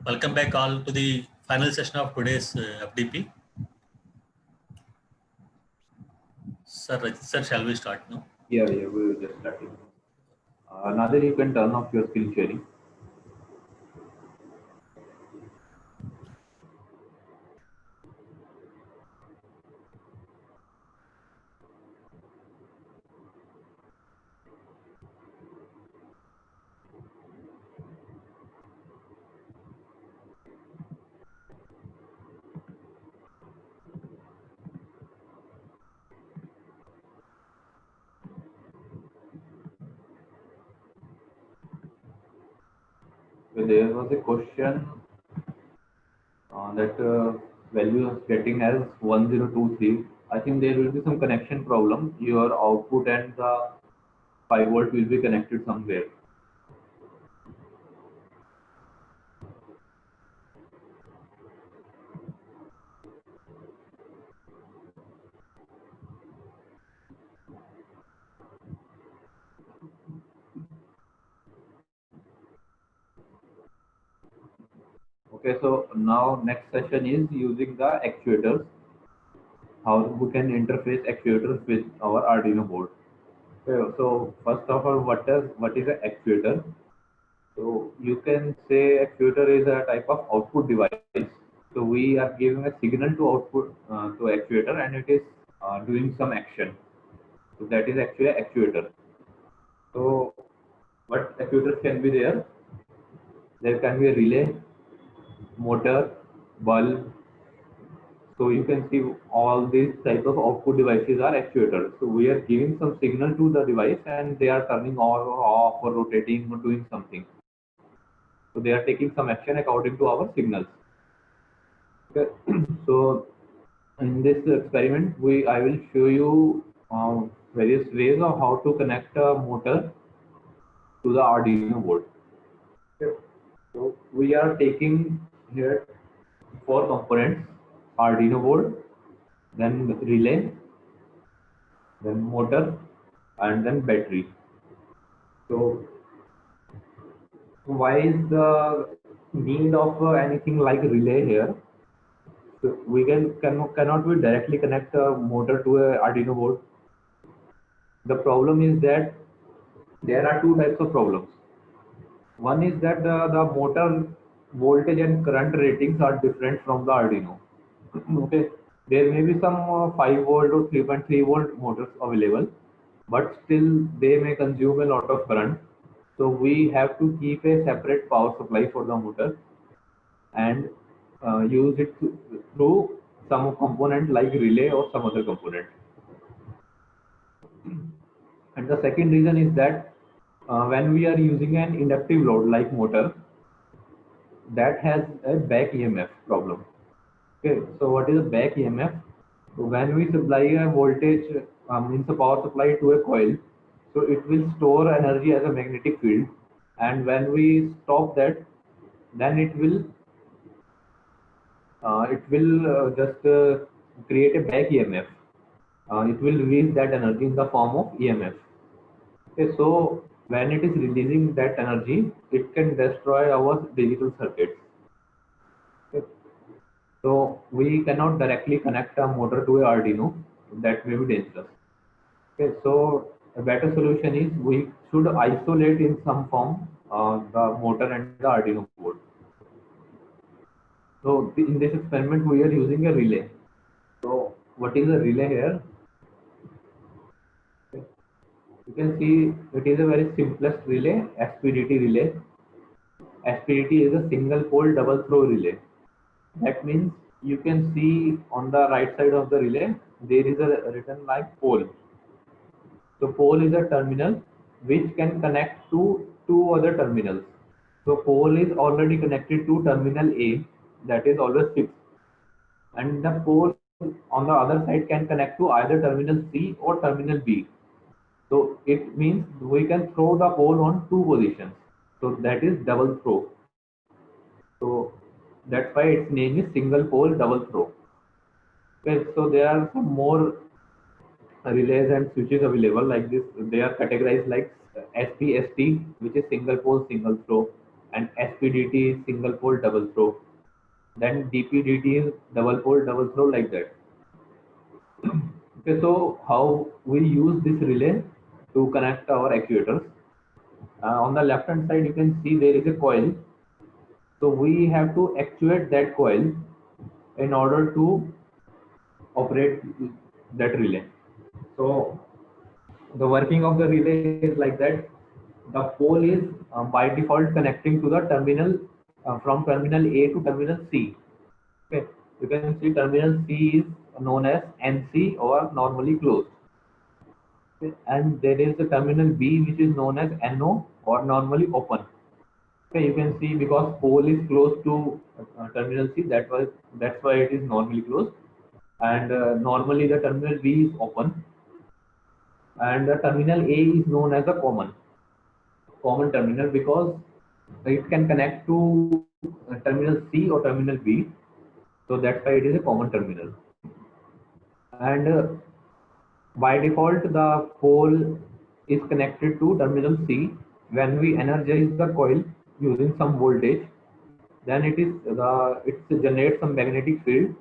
Welcome back all to the final session of today's FDP. Sir, shall we start now? Yeah, we will just start it. Nadir, you can turn off your screen sharing. There was a question that value is getting as 1023. I think there will be some connection problem. Your output and the 5 volt will be connected somewhere. Okay, so now next session is using the actuators. How we can interface actuators with our Arduino board. Okay, so first of all, what is an actuator? So you can say actuator is a type of output device. So we are giving a signal to output to actuator, and it is doing some action. So that is actually an actuator. So what actuators can be there? There can be a relay, motor, bulb. So you can see all these type of output devices are actuators. So we are giving some signal to the device, and they are turning on or off or rotating or doing something. So they are taking some action according to our signals. Okay. So in this experiment, I will show you various ways of how to connect a motor to the Arduino board. Okay. So we are taking here 4 components: Arduino board, then relay, then motor, and then battery. So why is the need of anything like relay here? So we cannot we directly connect a motor to a Arduino board. The problem is that there are two types of problems. One is that the motor voltage and current ratings are different from the Arduino. Okay, there may be some 5 volt or 3.3 volt motors available, but still they may consume a lot of current. So we have to keep a separate power supply for the motor and use it through some component like relay or some other component. And the second reason is that when we are using an inductive load like motor, that has a back EMF problem. Okay, so what is a back EMF? So when we supply a voltage, means a power supply to a coil, so it will store energy as a magnetic field, and when we stop that, then it will just create a back EMF. It will release that energy in the form of EMF. Okay, so when it is releasing that energy, it can destroy our digital circuits. Okay. So we cannot directly connect a motor to a Arduino. That may be dangerous. Okay, so a better solution is we should isolate in some form the motor and the Arduino board. So in this experiment, we are using a relay. So what is a relay here? Okay. You can see it is a very simplest relay, SPDT relay. SPDT is a single pole double throw relay. That means you can see on the right side of the relay, there is a written like pole. So pole is a terminal which can connect to two other terminals. So pole is already connected to terminal A, that is always fixed. And the pole on the other side can connect to either terminal C or terminal B. So it means we can throw the pole on two positions. So that is double throw. So that's why its name is single pole double throw. Okay, so there are some more relays and switches available like this. They are categorized like SPST, which is single pole single throw, and SPDT is single pole double throw. Then DPDT is double pole double throw, like that. Okay, so how we use this relay to connect our actuators? On the left hand side, you can see there is a coil. So we have to actuate that coil in order to operate that relay. So the working of the relay is like that. The pole is by default connecting to the terminal from terminal A to terminal C. Okay, you can see terminal C is known as NC or normally closed. Okay. And there is the terminal B which is known as NO or normally open. Okay, you can see because pole is close to terminal C, that's why it is normally closed, and normally the terminal B is open, and the terminal A is known as a common terminal because it can connect to terminal C or terminal B, so that's why it is a common terminal. And by default, the pole is connected to terminal C. When we energize the coil using some voltage, then it generates some magnetic field,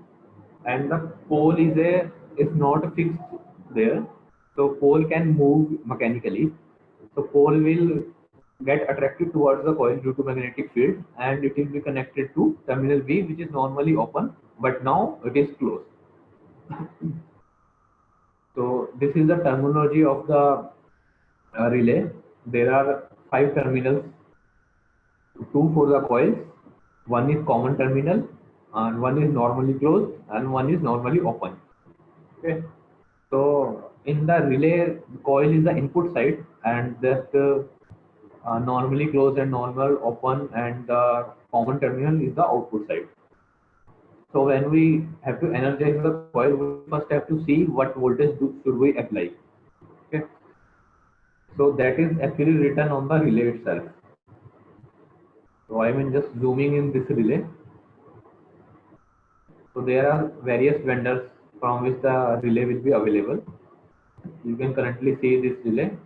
and the pole is not fixed there, so pole can move mechanically. So pole will get attracted towards the coil due to magnetic field, and it will be connected to terminal B, which is normally open, but now it is closed. So this is the terminology of the relay. There are 5 terminals, 2 for the coils, one is common terminal, and one is normally closed, and one is normally open. Okay. So in the relay, coil is the input side, and that normally closed and normal open, and the common terminal is the output side. So when we have to energize the coil, we first have to see what voltage should we apply. Okay. So that is actually written on the relay itself. So I am just zooming in this relay. So there are various vendors from which the relay will be available. You can currently see this relay.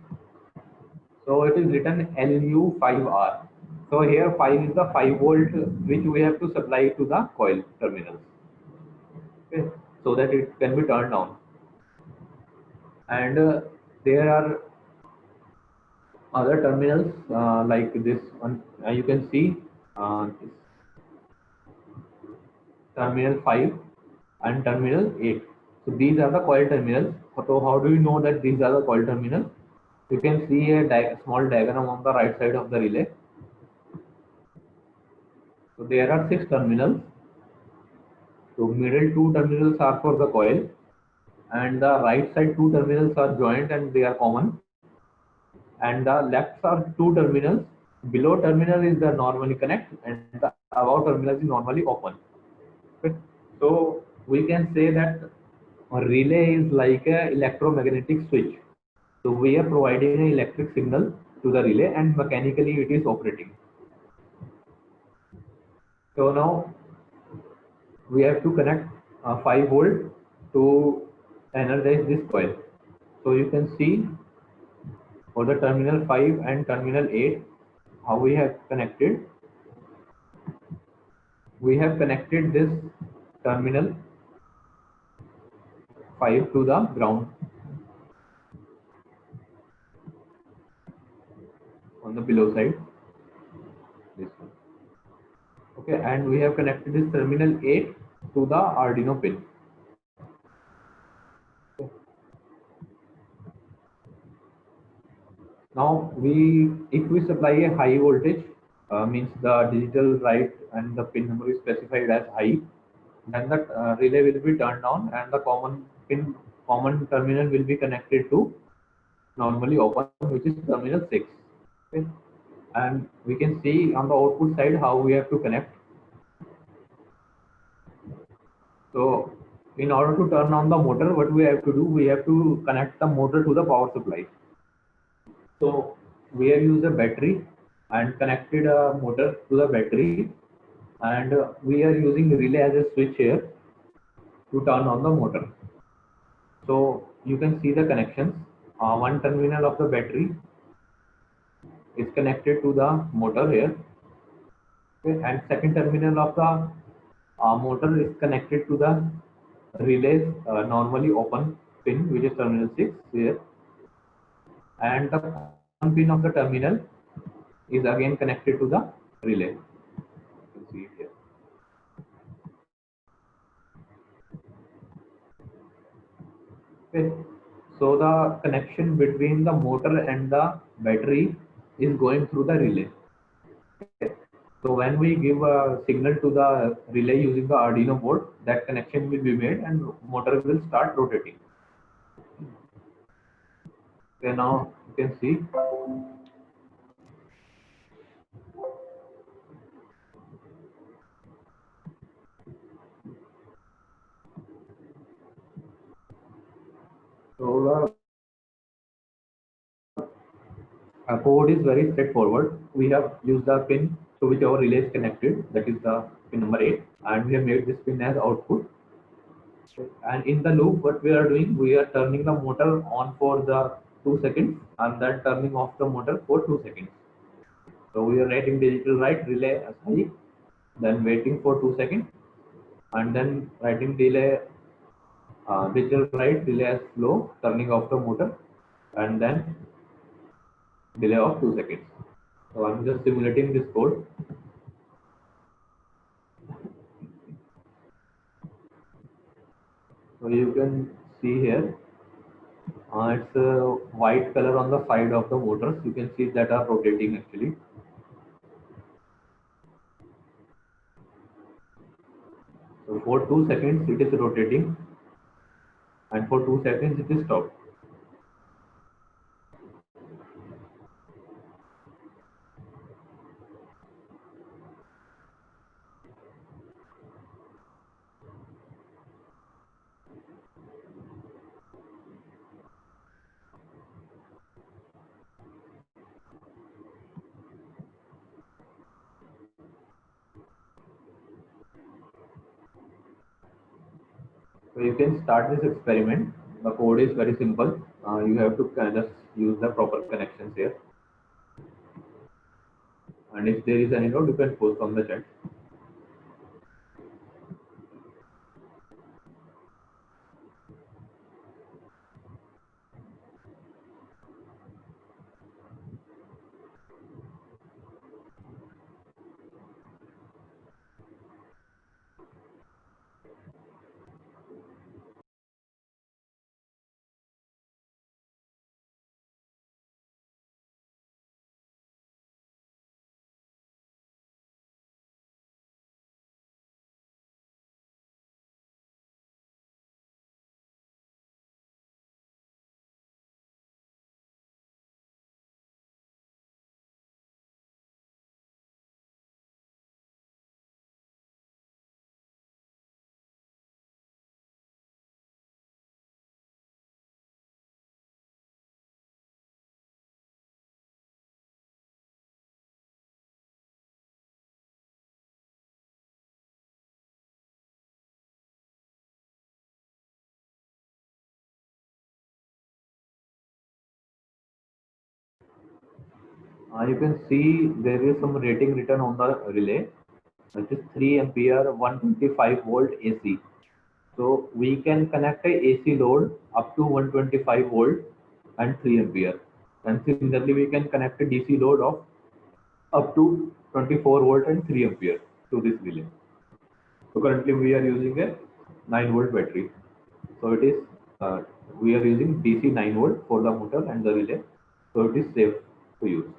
So it is written LU5R. So here 5 is the 5 volt which we have to supply to the coil terminals. Okay, so that it can be turned on. And there are other terminals like this one. You can see this terminal 5 and terminal 8. So these are the coil terminals. So how do you know that these are the coil terminals? You can see a small diagram on the right side of the relay. So there are 6 terminals. So middle 2 terminals are for the coil, and the right side 2 terminals are joint and they are common. And the left are 2 terminals. Below terminal is the normally connect, and the above terminal is normally open. Okay. So we can say that a relay is like a electromagnetic switch. So we are providing an electric signal to the relay, and mechanically it is operating. So now we have to connect 5 volt to energize this coil. So you can see for the terminal 5 and terminal 8 how we have connected. We have connected this terminal 5 to the ground on the below side, this one. Okay, and we have connected this terminal 8 to the Arduino pin. Okay. Now if we supply a high voltage, means the digital write and the pin number is specified as high, then the relay will be turned on, and the common terminal will be connected to normally open, which is terminal 6. Okay. And we can see on the output side how we have to connect. So in order to turn on the motor, what we have to do, we have to connect the motor to the power supply. So we have used a battery and connected a motor to the battery, and we are using relay as a switch here to turn on the motor. So you can see the connections. One terminal of the battery is connected to the motor here, Okay, and second terminal of the motor is connected to the relay normally open pin, which is terminal 6 here, and the common pin of the terminal is again connected to the relay. You can see it here. Okay. So the connection between the motor and the battery is going through the relay. Okay. So when we give a signal to the relay using the Arduino board, that connection will be made and motor will start rotating. Okay, now you can see. So the code is very straightforward. We have used the pin to which our relay is connected, that is the pin number 8, and we have made this pin as output. And in the loop, what we are doing, we are turning the motor on for the 2 seconds and then turning off the motor for 2 seconds. So we are writing digital write relay as high, then waiting for 2 seconds, and then writing delay digital write relay as low, turning off the motor, and then delay of 2 seconds. So I'm just simulating this code. So you can see here, it's a white color on the side of the motors. You can see that are rotating actually. So for 2 seconds it is rotating, and for 2 seconds it is stopped. So you can start this experiment. The code is very simple. You have to just use the proper connections here. And if there is any doubt, you can post on the chat. You can see there is some rating written on the relay, which is 3 ampere 125 volt AC. So we can connect a AC load up to 125 volt and 3 ampere. And similarly, we can connect a DC load of up to 24 volt and 3 ampere to this relay. So currently we are using a 9 volt battery. So it is we are using DC 9 volt for the motor and the relay. So it is safe to use.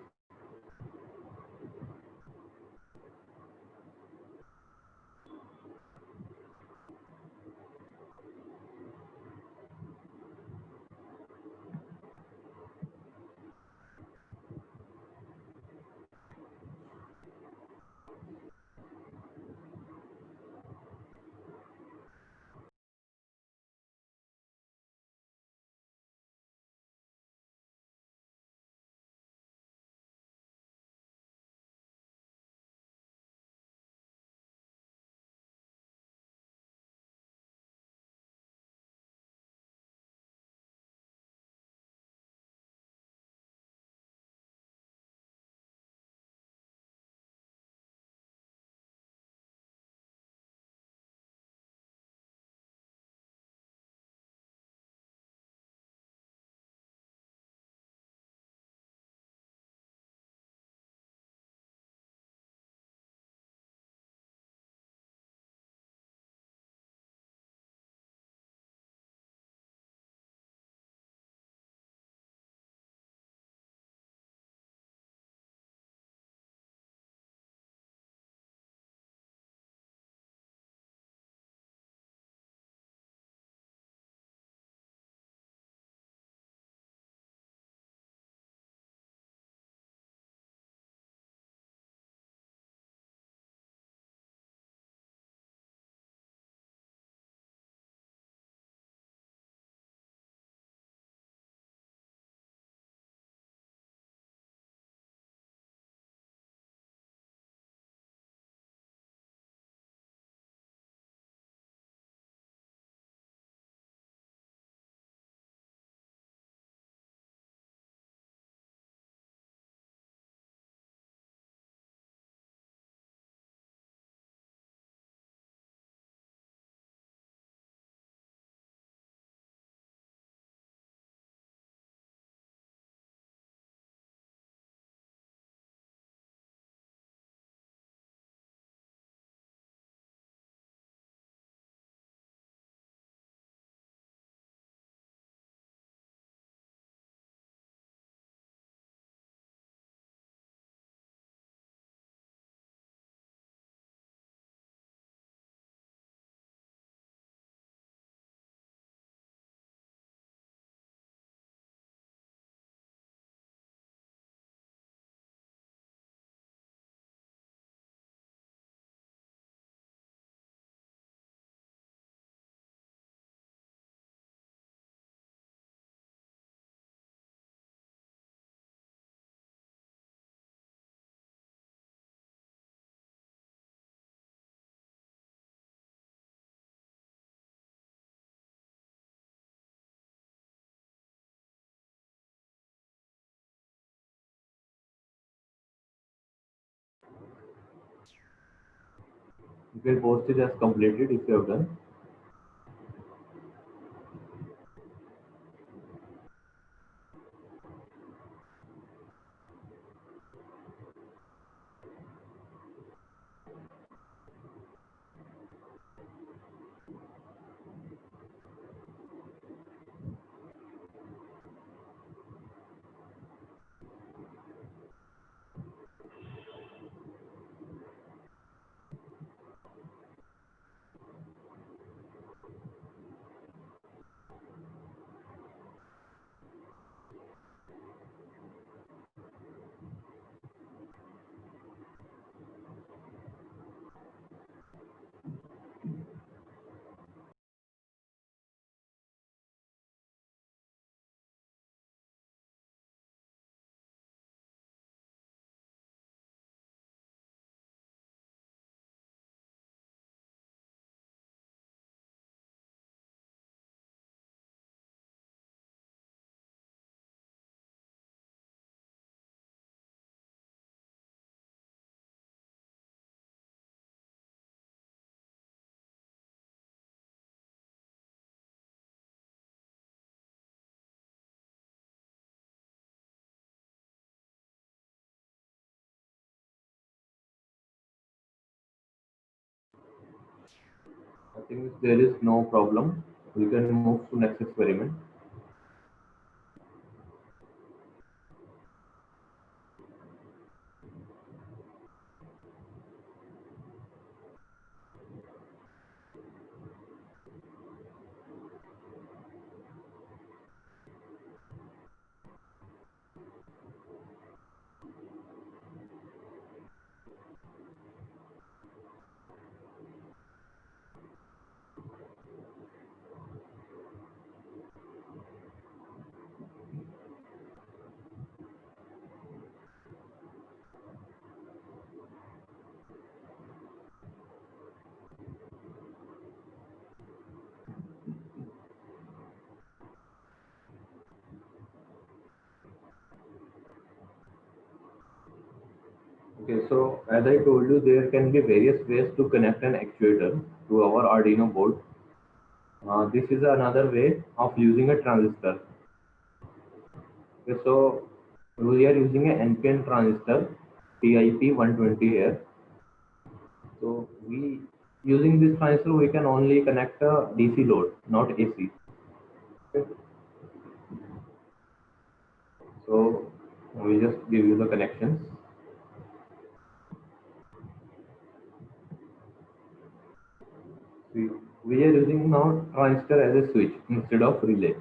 You can post it as completed if you have done. I think there is no problem. We can move to next experiment. Okay, so as I told you, there can be various ways to connect an actuator to our Arduino board. This is another way of using a transistor. Okay, so we are using an NPN transistor, TIP 120 here. So we using this transistor, we can only connect a DC load, not AC. Okay. So we just give you the connections. We are using now transistor as a switch instead of relay.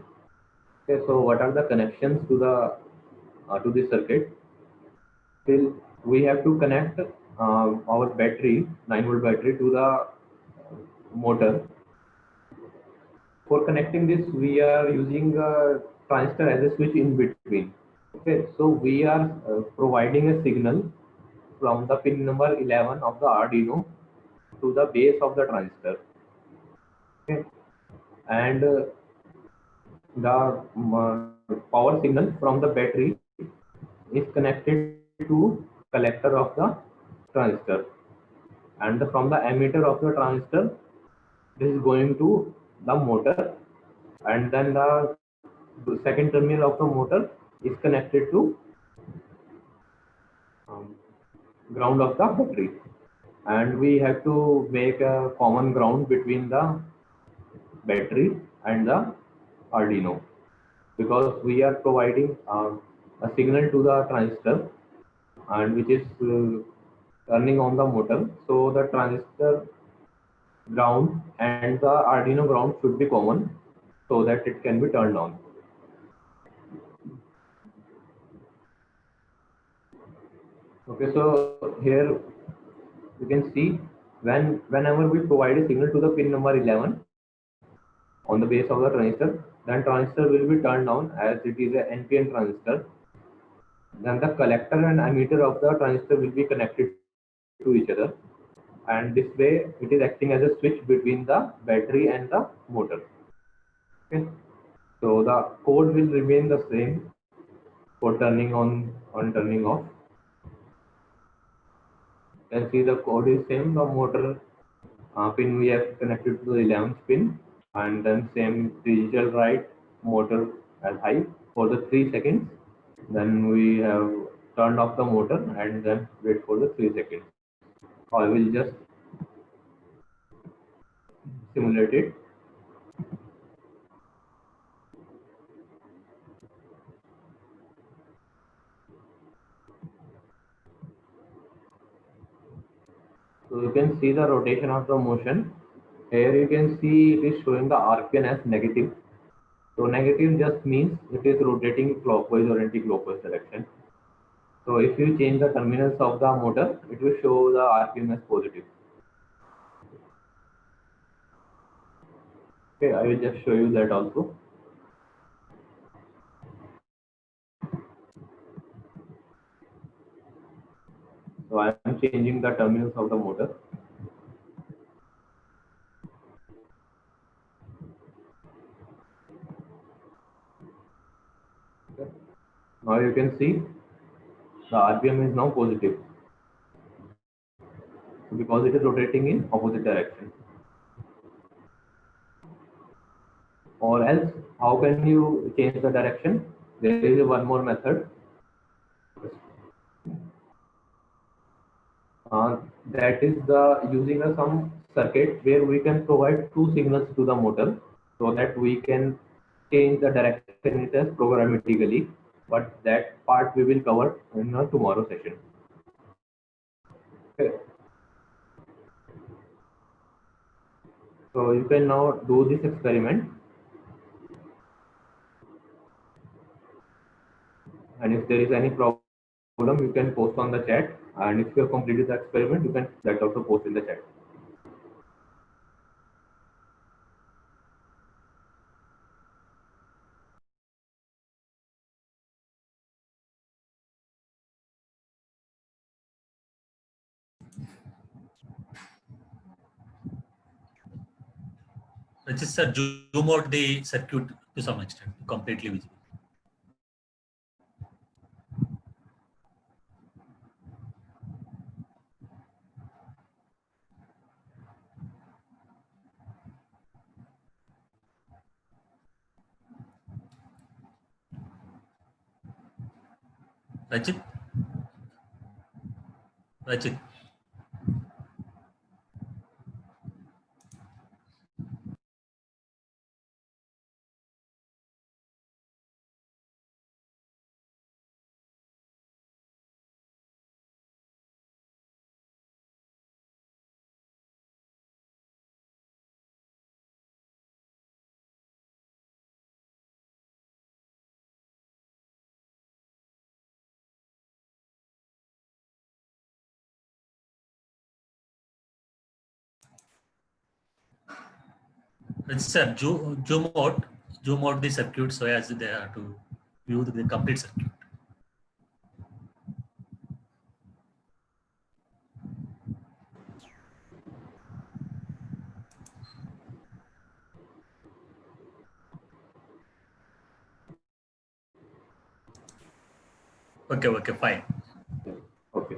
Okay, so what are the connections to the to this circuit? Till we have to connect our battery, 9-volt battery, to the motor. For connecting this, we are using a transistor as a switch in between. Okay, so we are providing a signal from the pin number 11 of the Arduino to the base of the transistor. Okay, and the power signal from the battery is connected to collector of the transistor, and from the emitter of the transistor, this is going to the motor, and then the second terminal of the motor is connected to um, ground of the battery, and we have to make a common ground between the battery and the Arduino, because we are providing a signal to the transistor, and which is turning on the motor. So the transistor ground and the Arduino ground should be common so that it can be turned on. Okay, so here you can see whenever we provide a signal to the pin number 11 on the base of the transistor, then transistor will be turned on as it is a NPN transistor. Then the collector and emitter of the transistor will be connected to each other, and this way it is acting as a switch between the battery and the motor. Okay, so the code will remain the same for turning on and turning off. You can see the code is same. The motor pin we have connected to the 11th pin, and then same digital write motor as high for the 3 seconds. Then we have turned off the motor and then wait for the 3 seconds. I will just simulate it. So you can see the rotation of the motion. Here you can see it is showing the RPN as negative. So negative just means it is rotating clockwise or anti-clockwise direction. So if you change the terminals of the motor, it will show the RPM as positive. Okay, I will just show you that also. So I am changing the terminals of the motor. Okay. Now you can see the RPM is now positive because it is rotating in opposite direction. Or else, how can you change the direction? There is one more method. That is the using some circuit where we can provide two signals to the motor so that we can change the direction it as programmatically. But that part we will cover in a tomorrow session. Okay. So you can now do this experiment, and if there is any problem, you can post on the chat. And if you have completed the experiment, you can that also post in the chat. Rajit sir, zoom out the circuit to some extent, completely visible. Rajit, Rajit. Rajit sir, zoom out the circuit so as they are to view the complete circuit. Okay, fine. Okay.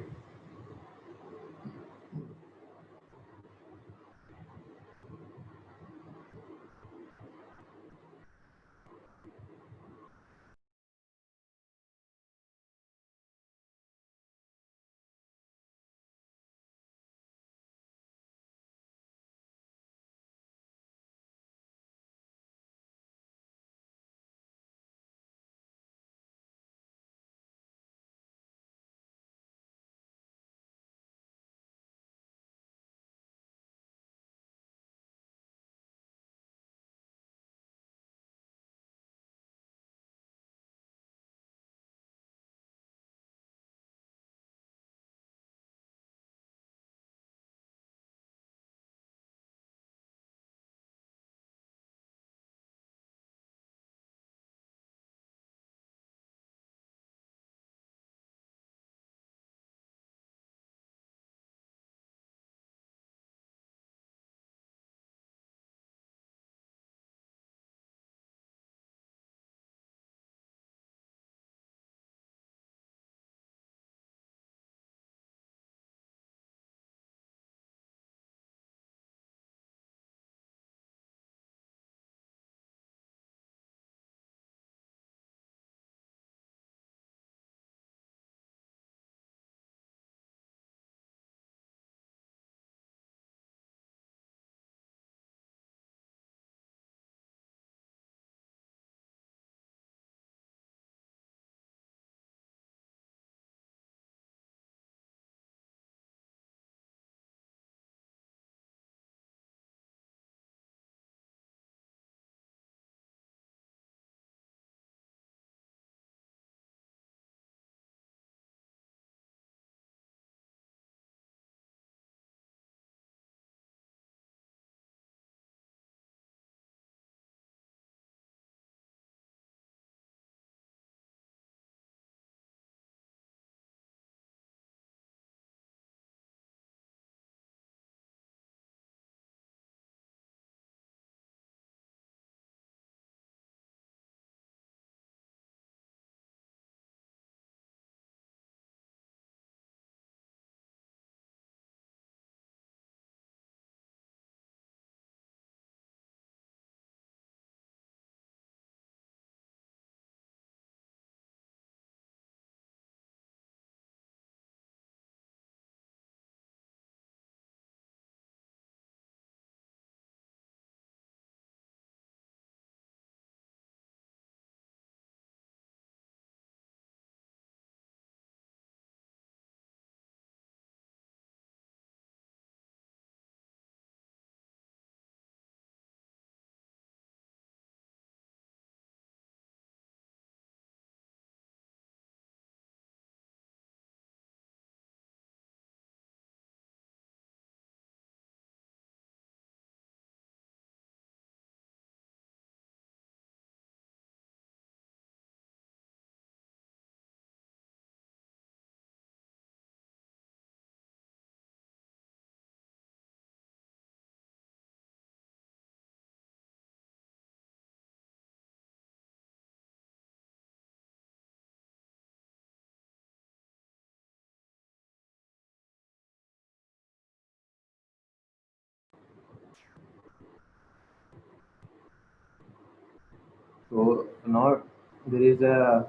So now there is a,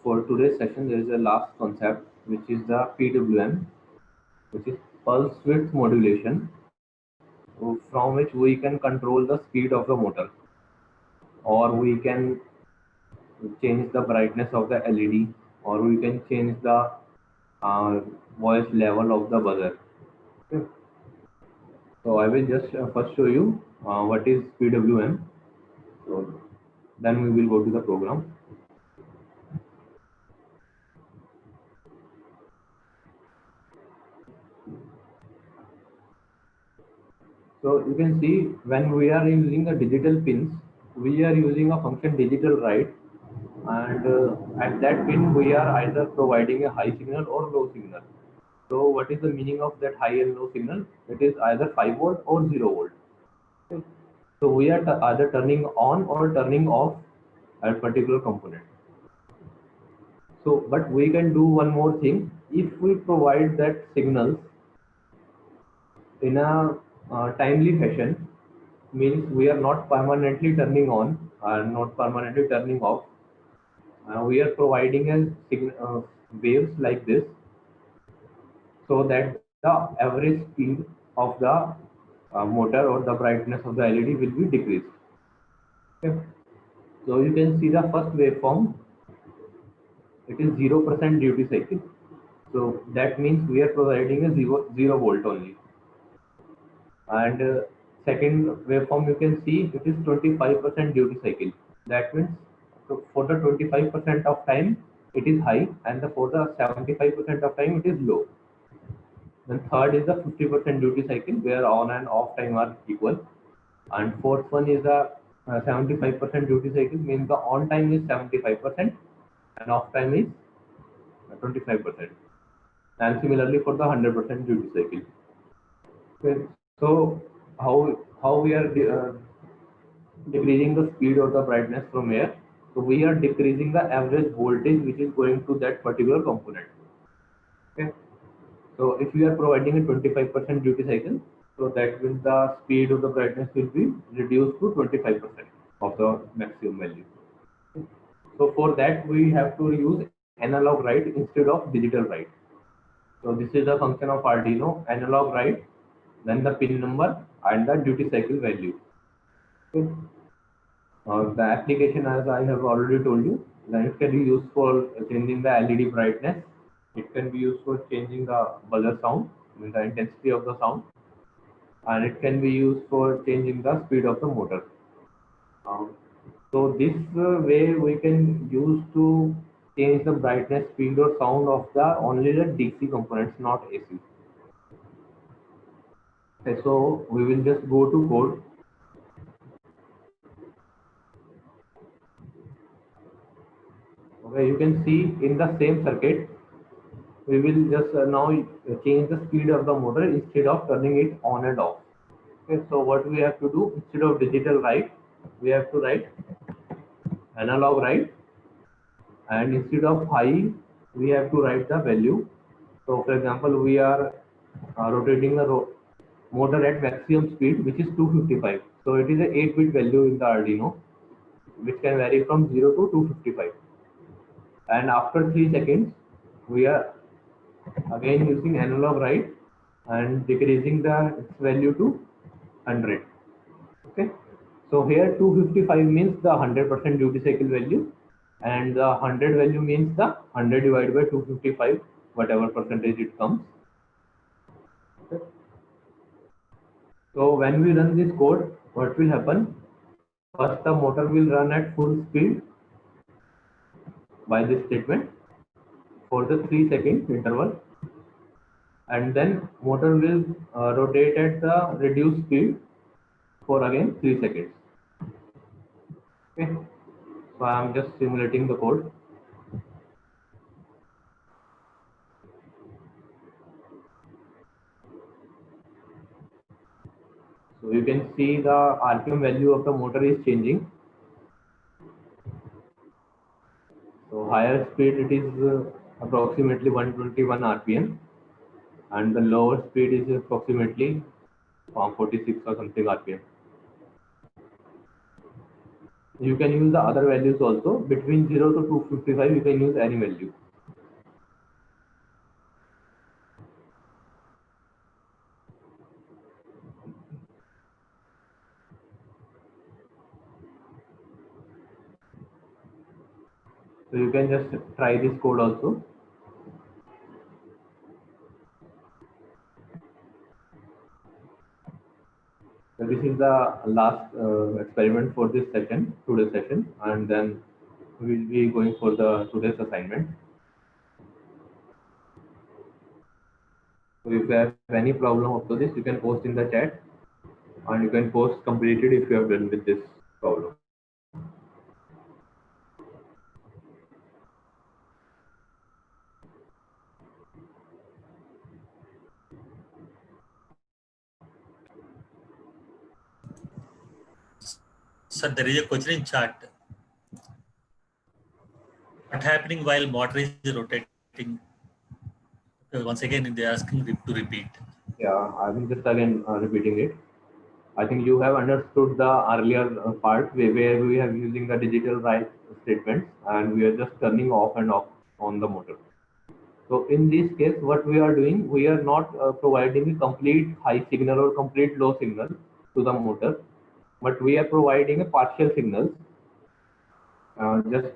for today's session, there is a last concept which is the PWM, which is pulse width modulation, from which we can control the speed of the motor, or we can change the brightness of the LED, or we can change the uh, voice level of the buzzer. Okay. So I will just first show you what is PWM. So then we will go to the program. So you can see when we are using the digital pins, we are using a function digital write, and at that pin we are either providing a high signal or low signal. So what is the meaning of that high and low signal? It is either 5 volt or 0 volt. Okay. So we are either turning on or turning off a particular component. So, but we can do one more thing. If we provide that signals in a timely fashion, means we are not permanently turning on and not permanently turning off. We are providing a waves like this, so that the average speed of the motor or the brightness of the LED will be decreased. Okay. So you can see the first waveform. It is 0% duty cycle. So that means we are providing a zero volt only. And second waveform, you can see it is 25% duty cycle. That means, so for the 25% of time it is high, and for the 75% of time it is low. Then third is the 50% duty cycle, where on and off time are equal. And fourth one is the 75% duty cycle, means the on time is 75% and off time is 25%. And similarly for the 100% duty cycle. Okay. So how we are decreasing the speed or the brightness from here? So we are decreasing the average voltage which is going to that particular component. Okay. So if we are providing a 25% duty cycle, so that means the speed of the brightness will be reduced to 25% of the maximum value. So for that we have to use analog write instead of digital write. So this is the function of Arduino: analog write, then the pin number and the duty cycle value. Okay. The application, as I have already told you, then it can be used for changing the LED brightness. It can be used for changing the buzzer sound, I mean the intensity of the sound, and it can be used for changing the speed of the motor. Um, so this way we can use to change the brightness, speed, or sound of the only the DC components, not AC. Okay, so we will just go to code. Okay, you can see in the same circuit, we will just now change the speed of the motor instead of turning it on and off. Okay, so what we have to do, instead of digital write, we have to write analog write, and instead of high, we have to write the value. So for example, we are rotating the motor at maximum speed, which is 255. So it is a 8-bit value in the Arduino, which can vary from 0 to 255. And after 3 seconds, we are again using analog write and decreasing the its value to 100. Okay. So here 255 means the 100% duty cycle value, and the 100 value means the 100 divided by 255, whatever percentage it comes. Okay. So when we run this code, what will happen? First, the motor will run at full speed by this statement for the 3-second interval, and then motor will rotate at the reduced speed for again 3 seconds. Okay. So I am just simulating the code. So you can see the RPM value of the motor is changing. So higher speed it is approximately 121 RPM, and the lower speed is approximately 46 or something RPM. You can use the other values also. Between 0 to 255, you can use any value. So you can just try this code also. So this is the last experiment for this session, today's session, and then we'll be going for the today's assignment. So if you have any problem up to this, you can post in the chat, and you can post completed if you have done with this problem. Sir, there is a question in chat. What happening while motor is rotating? Once again, they are asking to repeat. Yeah, I will just again repeating it. I think you have understood the earlier part where we are using the digital write statements and we are just turning off and off on the motor. So in this case, what we are doing, we are not providing a complete high signal or complete low signal to the motor, but we are providing a partial signals. Just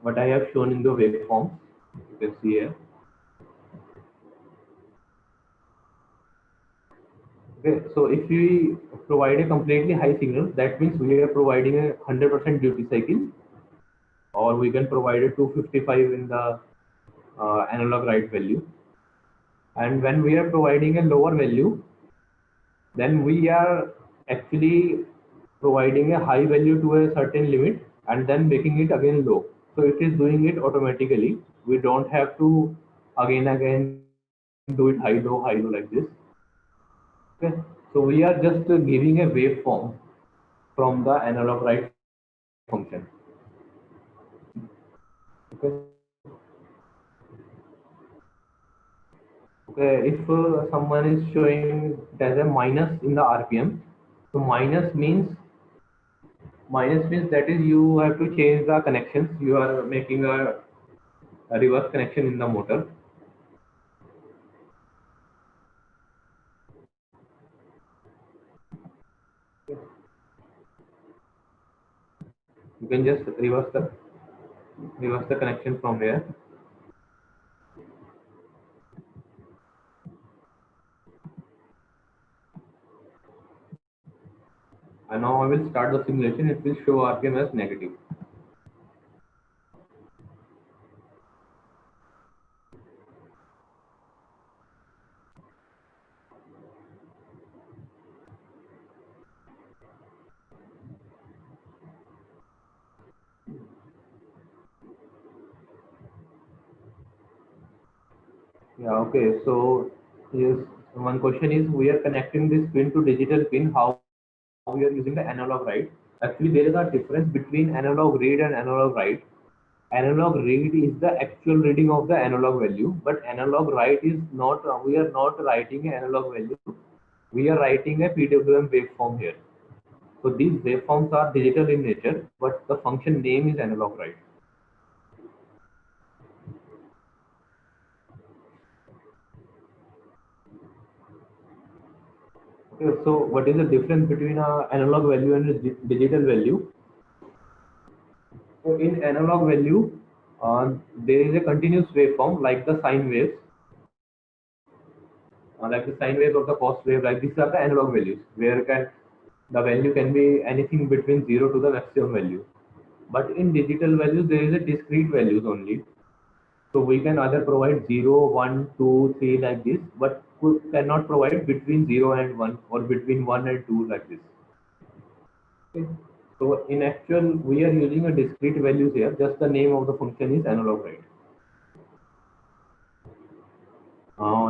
what I have shown in the waveforms, you can see here. Okay, so if we provide a completely high signal, that means we are providing a 100% duty cycle, or we can provide a 255 in the analog write value. And when we are providing a lower value, then we are actually providing a high value to a certain limit and then making it again low. So it is doing it automatically. We don't have to again do it high low like this. Okay. So we are just giving a waveform from the analog write function. Okay. Okay. If someone is showing it as a minus in the RPM, so minus means that is you have to change the connections. You are making a reverse connection in the motor. You can just reverse the connection from here. And now I will start the simulation. It will show RPM as negative. Yeah, okay. So yes, one question is we are connecting this pin to digital pin. How we are using the analog write? Actually, there is a difference between analog read and analog write. Analog read is the actual reading of the analog value, but analog write is not. We are not writing an analog value. We are writing a PWM waveform here. So these waveforms are digital in nature, but the function name is analog write. Okay, so what is the difference between a analog value and a digital value? So in analog value, there is a continuous waveform like the sine waves, like the sine wave of the cos wave. Like these are the analog values, where the value can be anything between 0 to the maximum value. But in digital values, there is a discrete values only. So we can either provide 0, 1, 2, 3 like this, but we cannot provide between 0 and 1 or between 1 and 2 like this. Okay. So in actual, we are using a discrete values here. Just the name of the function is analog write.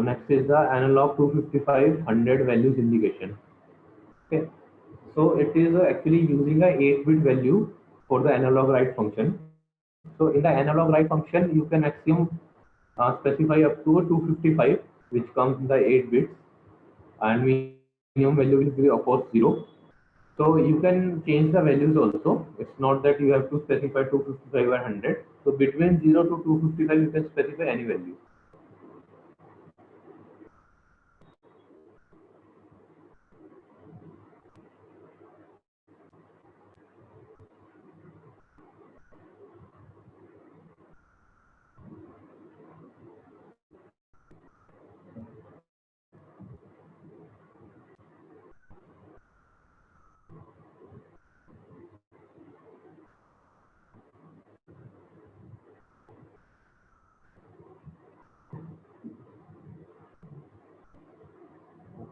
Next is the analog 255 100 values indication. Okay. So it is actually using a 8-bit value for the analog write function. So in the analog write function, you can assume specify up to 255, which comes in the 8 bits, and minimum value will be of course 0. So you can change the values also. It's not that you have to specify 255 or 100. So between 0 to 255, you can specify any value.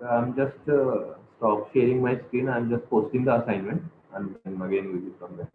I'm just stop sharing my screen. I'm just posting the assignment, and then again we will come back.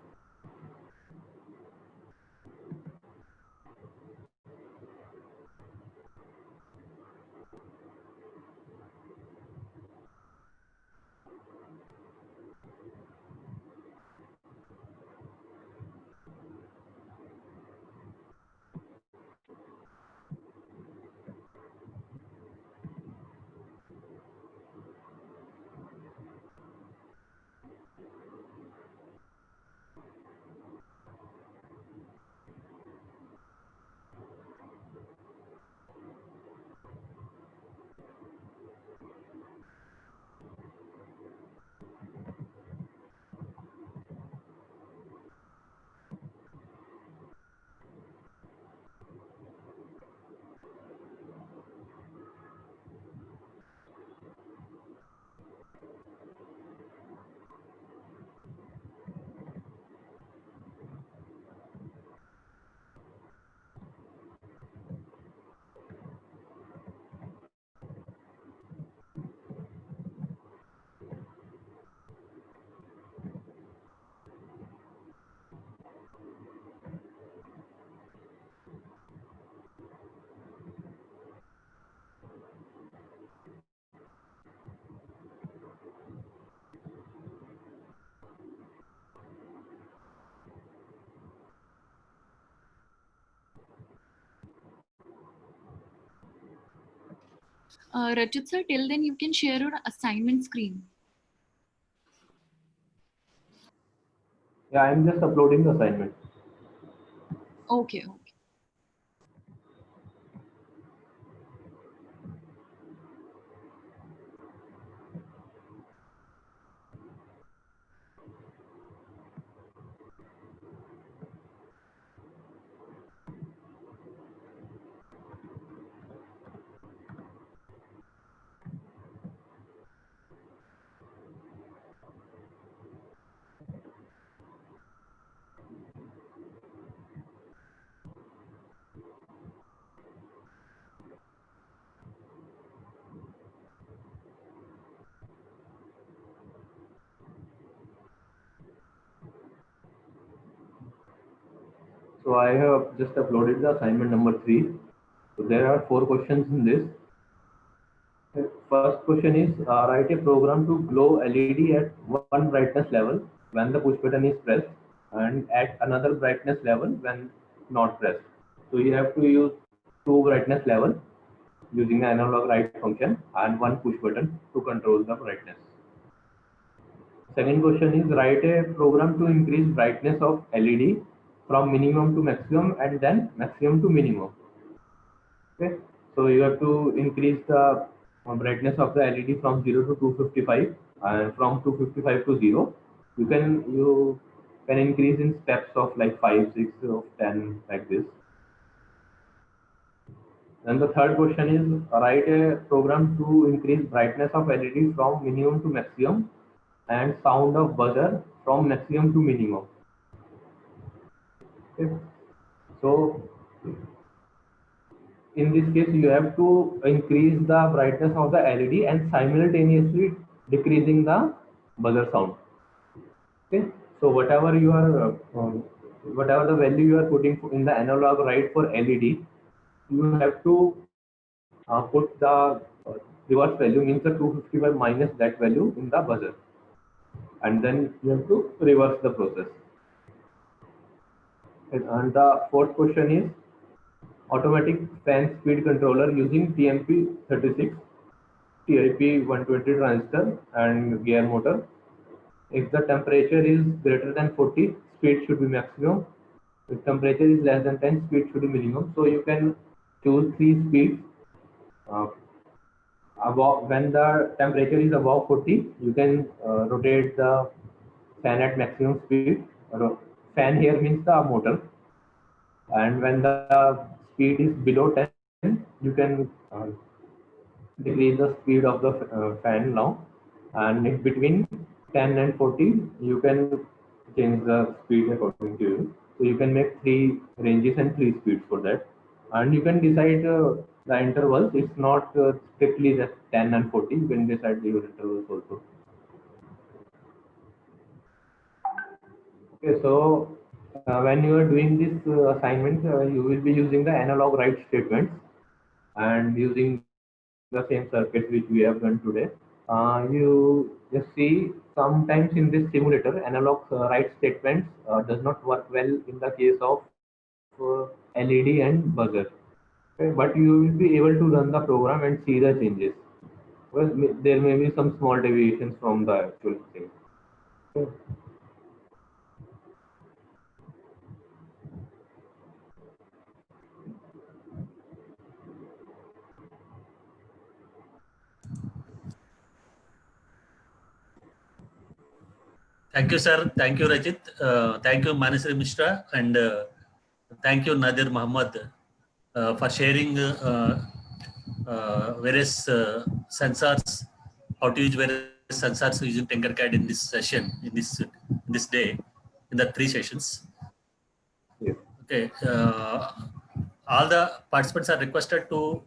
Rachit sir, till then you can share your assignment screen. Yeah, I'm just uploading the assignment. Okay. So I have just uploaded the assignment number 3. So there are 4 questions in this. First question is write a program to glow LED at one brightness level when the push button is pressed and at another brightness level when not pressed. So you have to use 2 brightness level using the analog write function and one push button to control the brightness. Second question is write a program to increase brightness of LED from minimum to maximum and then maximum to minimum. Okay, so you have to increase the brightness of the LED from 0 to 255 and from 255 to 0. You can increase in steps of like 5, 6, or 10 like this. Then the third question is write a program to increase brightness of LED from minimum to maximum and sound of buzzer from maximum to minimum. Okay. So in this case, you have to increase the brightness of the LED and simultaneously decreasing the buzzer sound. Okay. So whatever the value you are putting in the analog write for LED, you have to put the reverse value, means the 255 minus that value in the buzzer, and then you have to reverse the process. And the fourth question is automatic fan speed controller using TMP36, TIP 120 transistor and gear motor. If the temperature is greater than 40, speed should be maximum. If temperature is less than 10, speed should be minimum. So you can choose 3 speeds. When the temperature is above 40, you can rotate the fan at maximum speed. Fan here means the motor. And when the speed is below 10, you can decrease the speed of the fan now. And in between 10 and 40, you can change the speed according to you. So you can make 3 ranges and 3 speeds for that. And you can decide the intervals. It's not strictly just 10 and 40. You can decide your intervals also. Okay, so when you are doing this assignment, you will be using the analog write statements and using the same circuit which we have done today. You just see sometimes in this simulator, analog write statements does not work well in the case of LED and buzzer. Okay, but you will be able to run the program and see the changes. Well, there may be some small deviations from the actual thing. Okay. Thank you, sir. Thank you, Rajit. Thank you, Manasri Mishra, and thank you, Nadir Muhammad, for sharing various sensors, how to use various sensors using Tinkercad in this session, in this day, in the 3 sessions. Yes. Okay. All the participants are requested to